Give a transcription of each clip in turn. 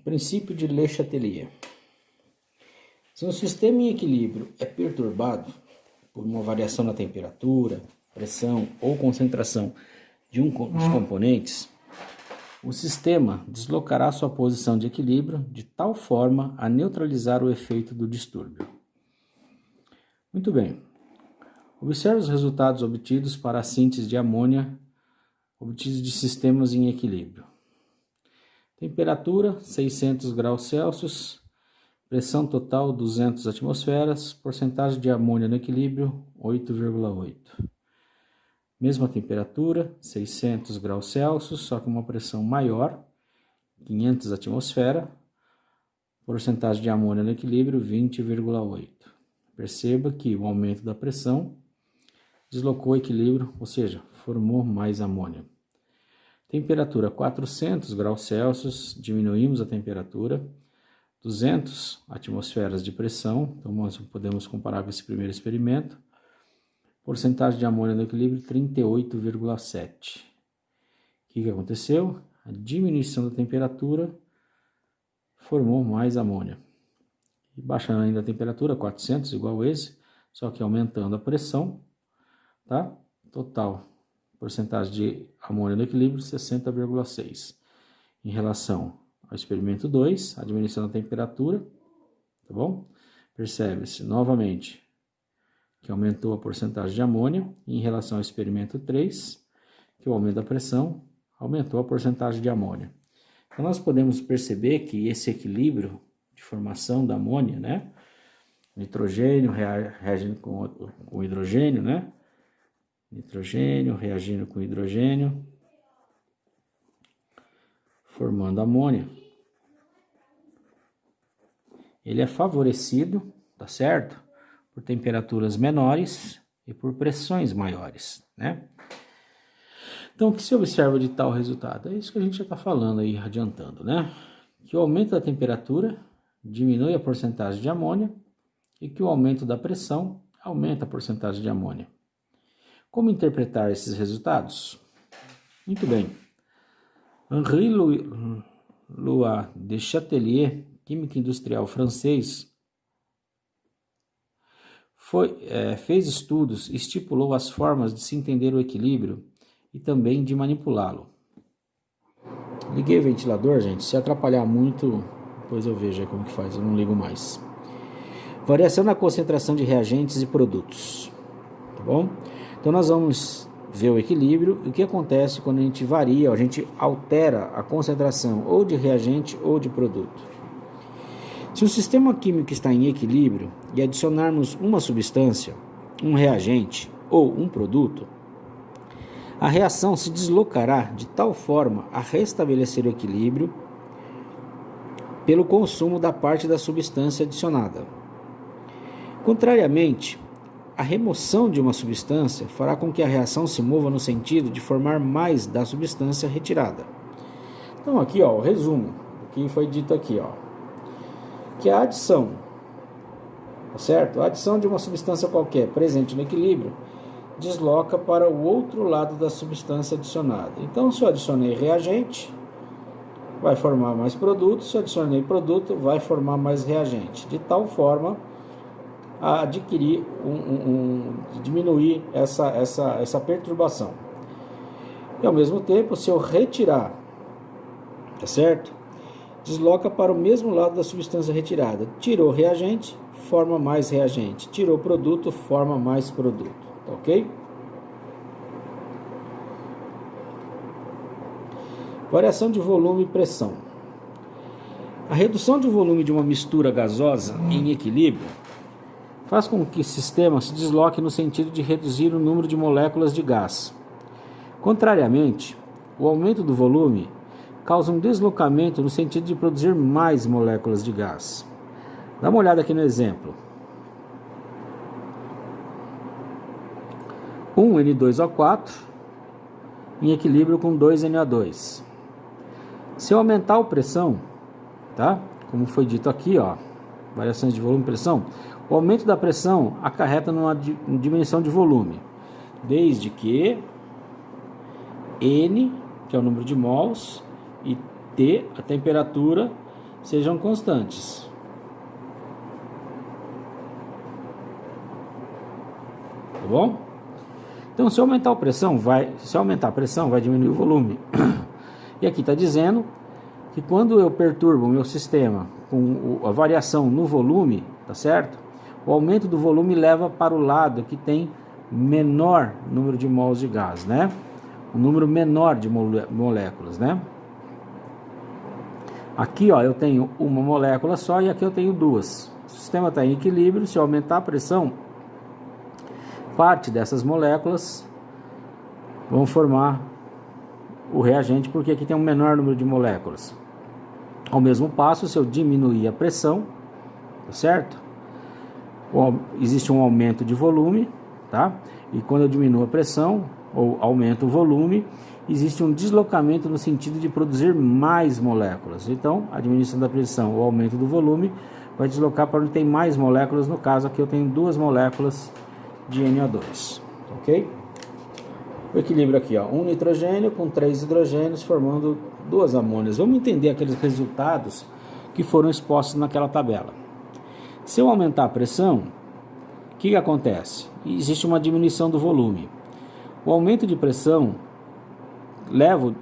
Princípio de Le Chatelier. Se um sistema em equilíbrio é perturbado por uma variação na temperatura, pressão ou concentração de um dos componentes, o sistema deslocará sua posição de equilíbrio de tal forma a neutralizar o efeito do distúrbio. Muito bem. Observe os resultados obtidos para a síntese de amônia obtidos de sistemas em equilíbrio. Temperatura 600 graus Celsius, pressão total 200 atmosferas, porcentagem de amônia no equilíbrio 8,8. Mesma temperatura, 600 graus Celsius, só com uma pressão maior, 500 atmosferas, porcentagem de amônia no equilíbrio 20,8. Perceba que o aumento da pressão deslocou o equilíbrio, ou seja, formou mais amônia. Temperatura 400 graus Celsius, diminuímos a temperatura, 200 atmosferas de pressão, então nós podemos comparar com esse primeiro experimento. Porcentagem de amônia no equilíbrio 38,7. O que aconteceu? A diminuição da temperatura formou mais amônia. E baixando ainda a temperatura, 400 igual esse, só que aumentando a pressão, tá? Total porcentagem de amônia no equilíbrio 60,6. Em relação ao experimento 2, a diminuição da temperatura, tá bom? Percebe-se novamente que aumentou a porcentagem de amônia, e em relação ao experimento 3, que o aumento da pressão aumentou a porcentagem de amônia. Então nós podemos perceber que esse equilíbrio de formação da amônia, né? Nitrogênio reagindo com hidrogênio, né? Nitrogênio reagindo com hidrogênio, formando amônia. Ele é favorecido, tá certo? Por temperaturas menores e por pressões maiores, né? Então, o que se observa de tal resultado? É isso que a gente já está falando aí, adiantando, né? Que o aumento da temperatura diminui a porcentagem de amônia e que o aumento da pressão aumenta a porcentagem de amônia. Como interpretar esses resultados? Muito bem. Henri Louis de Chatelier, químico industrial francês, fez estudos e estipulou as formas de se entender o equilíbrio e também de manipulá-lo. Liguei o ventilador, gente. Se atrapalhar muito, depois eu vejo aí como que faz, eu não ligo mais. Variação na concentração de reagentes e produtos. Tá bom? Então nós vamos ver o equilíbrio e o que acontece quando a gente varia, a gente altera a concentração ou de reagente ou de produto. Se o sistema químico está em equilíbrio e adicionarmos uma substância, um reagente ou um produto, a reação se deslocará de tal forma a restabelecer o equilíbrio pelo consumo da parte da substância adicionada. Contrariamente, a remoção de uma substância fará com que a reação se mova no sentido de formar mais da substância retirada. Então aqui, ó, o resumo do que foi dito aqui, ó, que a adição, tá certo? A adição de uma substância qualquer presente no equilíbrio desloca para o outro lado da substância adicionada. Então, se eu adicionei reagente, vai formar mais produto. Se eu adicionei produto, vai formar mais reagente. De tal forma a adquirir, diminuir essa perturbação. E ao mesmo tempo, se eu retirar, tá certo? Desloca para o mesmo lado da substância retirada. Tirou reagente, forma mais reagente. Tirou produto, forma mais produto. Tá ok? Variação de volume e pressão. A redução de volume de uma mistura gasosa em equilíbrio faz com que o sistema se desloque no sentido de reduzir o número de moléculas de gás. Contrariamente, o aumento do volume causa um deslocamento no sentido de produzir mais moléculas de gás. Dá uma olhada aqui no exemplo. 1N2O4 em equilíbrio com 2Na2. Se eu aumentar a pressão, tá? Como foi dito aqui, ó, variações de volume e pressão, o aumento da pressão acarreta numa diminuição de volume, desde que N, que é o número de mols, e T, a temperatura, sejam constantes. Tá bom? Então, se aumentar a pressão, vai diminuir o volume. E aqui está dizendo que quando eu perturbo o meu sistema com a variação no volume, tá certo? O aumento do volume leva para o lado que tem menor número de mols de gás, né? Um número menor de moléculas, né? Aqui, ó, eu tenho uma molécula só e aqui eu tenho duas. O sistema está em equilíbrio. Se eu aumentar a pressão, parte dessas moléculas vão formar o reagente, porque aqui tem um menor número de moléculas. Ao mesmo passo, se eu diminuir a pressão, tá certo? Existe um aumento de volume, tá? E quando eu diminuo a pressão ou aumento o volume, existe um deslocamento no sentido de produzir mais moléculas. Então, a diminuição da pressão ou aumento do volume vai deslocar para onde tem mais moléculas. No caso aqui eu tenho 2 moléculas de NO2, ok? O equilíbrio aqui, ó, 1 nitrogênio com 3 hidrogênios formando 2 amônias. Vamos entender aqueles resultados que foram expostos naquela tabela. Se eu aumentar a pressão, o que acontece? Existe uma diminuição do volume. O aumento de pressão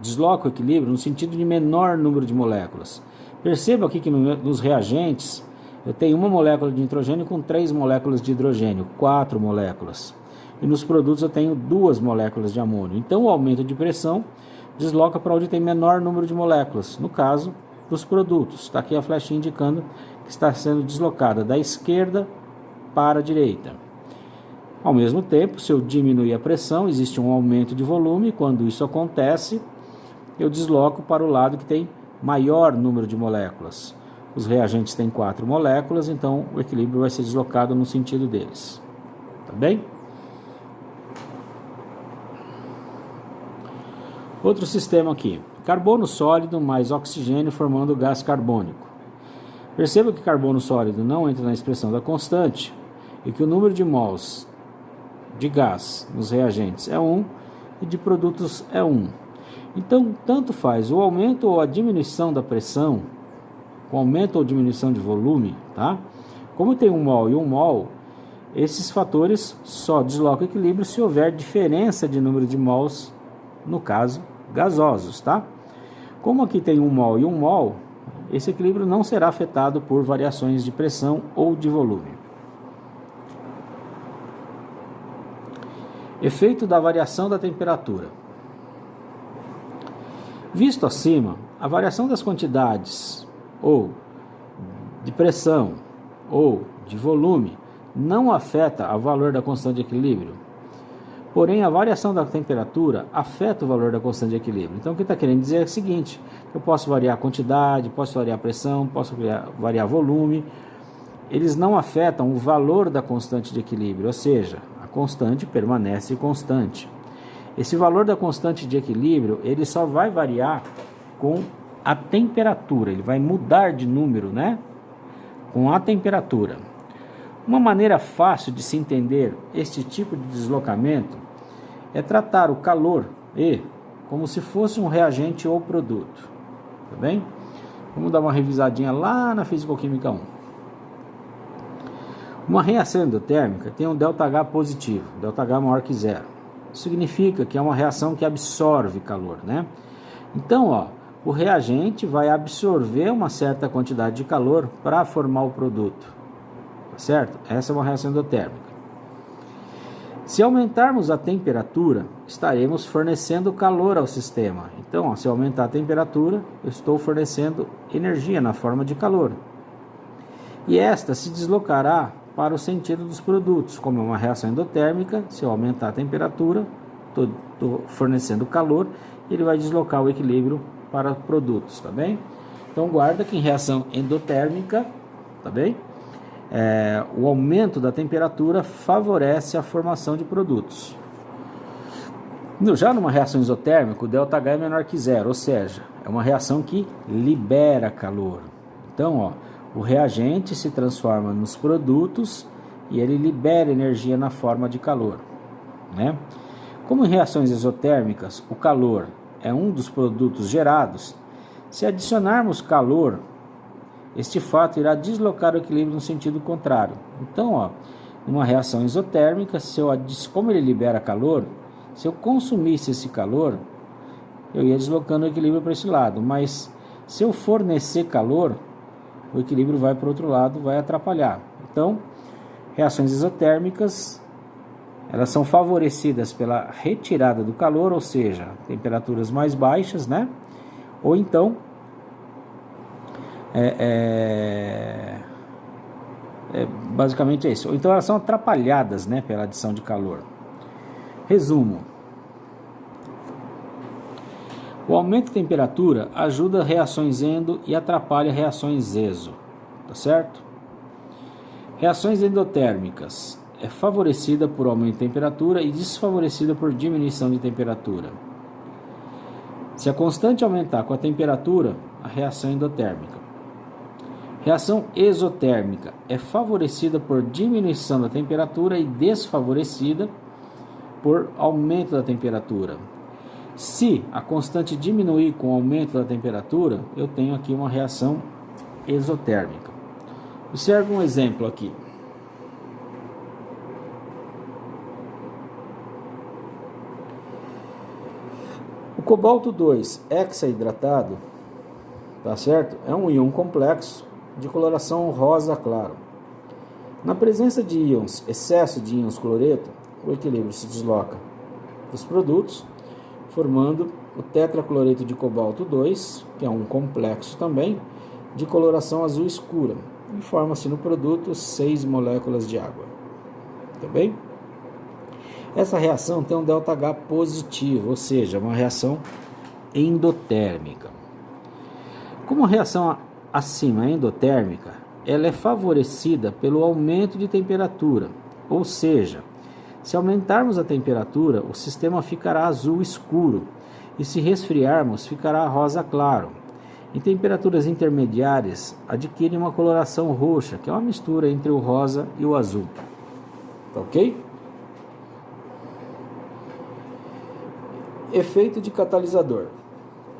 desloca o equilíbrio no sentido de menor número de moléculas. Perceba aqui que nos reagentes eu tenho uma molécula de nitrogênio com 3 moléculas de hidrogênio, 4 moléculas. E nos produtos eu tenho 2 moléculas de amônio. Então o aumento de pressão desloca para onde tem menor número de moléculas, no caso dos produtos. Está aqui a flechinha indicando que está sendo deslocada da esquerda para a direita. Ao mesmo tempo, se eu diminuir a pressão, existe um aumento de volume. Quando isso acontece, eu desloco para o lado que tem maior número de moléculas. Os reagentes têm 4 moléculas, então o equilíbrio vai ser deslocado no sentido deles. Tá bem? Outro sistema aqui. Carbono sólido mais oxigênio formando gás carbônico. Perceba que carbono sólido não entra na expressão da constante e que o número de mols de gás nos reagentes é 1 e de produtos é 1. Então, tanto faz o aumento ou a diminuição da pressão, com aumento ou diminuição de volume, tá? Como tem 1 mol e 1 mol, esses fatores só deslocam o equilíbrio se houver diferença de número de mols, no caso, gasosos, tá? Como aqui tem 1 mol e 1 mol, esse equilíbrio não será afetado por variações de pressão ou de volume. Efeito da variação da temperatura. Visto acima, a variação das quantidades ou de pressão ou de volume não afeta o valor da constante de equilíbrio. Porém, a variação da temperatura afeta o valor da constante de equilíbrio. Então, o que está querendo dizer é o seguinte: eu posso variar a quantidade, posso variar a pressão, posso variar volume. Eles não afetam o valor da constante de equilíbrio, ou seja, a constante permanece constante. Esse valor da constante de equilíbrio, ele só vai variar com a temperatura, ele vai mudar de número, né? Com a temperatura. Uma maneira fácil de se entender este tipo de deslocamento é tratar o calor E como se fosse um reagente ou produto. Tá bem? Vamos dar uma revisadinha lá na Físico-Química 1. Uma reação endotérmica tem um ΔH positivo, ΔH maior que zero. Isso significa que é uma reação que absorve calor, né? Então, ó, o reagente vai absorver uma certa quantidade de calor para formar o produto. Tá certo? Essa é uma reação endotérmica. Se aumentarmos a temperatura, estaremos fornecendo calor ao sistema. Então, ó, se eu aumentar a temperatura, eu estou fornecendo energia na forma de calor. E esta se deslocará para o sentido dos produtos. Como é uma reação endotérmica, se eu aumentar a temperatura, estou fornecendo calor, ele vai deslocar o equilíbrio para produtos, tá bem? Então guarda que em reação endotérmica, tá bem? O aumento da temperatura favorece a formação de produtos. Já numa reação isotérmica, o ΔH é menor que zero, ou seja, é uma reação que libera calor. Então, ó, o reagente se transforma nos produtos e ele libera energia na forma de calor, né? Como em reações exotérmicas o calor é um dos produtos gerados, se adicionarmos calor este fato irá deslocar o equilíbrio no sentido contrário. Então, ó, numa reação isotérmica, como ele libera calor, se eu consumisse esse calor, eu ia deslocando o equilíbrio para esse lado. Mas se eu fornecer calor, o equilíbrio vai para o outro lado, vai atrapalhar. Então, reações isotérmicas, elas são favorecidas pela retirada do calor, ou seja, temperaturas mais baixas, né? Ou então, basicamente é isso. Ou então elas são atrapalhadas, né, pela adição de calor. Resumo. O aumento de temperatura ajuda reações endo e atrapalha reações exo, tá certo? Reações endotérmicas é favorecida por aumento de temperatura e desfavorecida por diminuição de temperatura. Se a constante aumentar com a temperatura, a reação é endotérmica. Reação exotérmica é favorecida por diminuição da temperatura e desfavorecida por aumento da temperatura. Se a constante diminuir com o aumento da temperatura, eu tenho aqui uma reação exotérmica. Observe um exemplo aqui. O cobalto 2 hexaidratado, tá certo? É um íon complexo de coloração rosa claro. Na presença de íons, excesso de íons cloreto, o equilíbrio se desloca dos produtos, formando o tetracloreto de cobalto 2, que é um complexo também, de coloração azul escura, e forma-se no produto 6 moléculas de água. Tá bem? Essa reação tem um ΔH positivo, ou seja, uma reação endotérmica. Como a reação acima é endotérmica, ela é favorecida pelo aumento de temperatura, ou seja, se aumentarmos a temperatura, o sistema ficará azul escuro e se resfriarmos, ficará rosa claro. Em temperaturas intermediárias, adquire uma coloração roxa, que é uma mistura entre o rosa e o azul. Tá ok? Efeito de catalisador.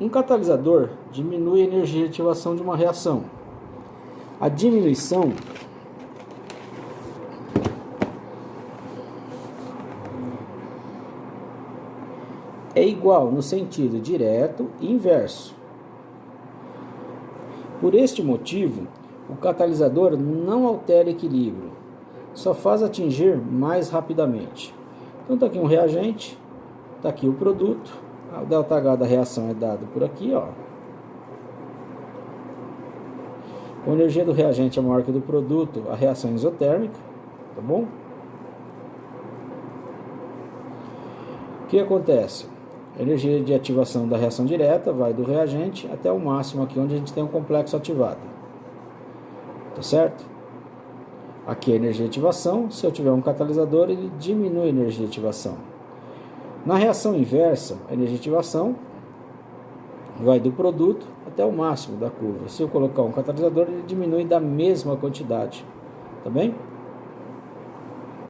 Um catalisador diminui a energia de ativação de uma reação. A diminuição é igual no sentido direto e inverso. Por este motivo, o catalisador não altera equilíbrio, só faz atingir mais rapidamente. Então está aqui um reagente, está aqui o produto, o ΔH da reação é dado por aqui, ó. Com a energia do reagente é maior que do produto, a reação é isotérmica, tá bom? O que acontece? A energia de ativação da reação direta vai do reagente até o máximo aqui onde a gente tem um complexo ativado. Tá certo? Aqui é a energia de ativação. Se eu tiver um catalisador, ele diminui a energia de ativação. Na reação inversa, a energia de ativação vai do produto até o máximo da curva. Se eu colocar um catalisador, ele diminui da mesma quantidade. Tá bem?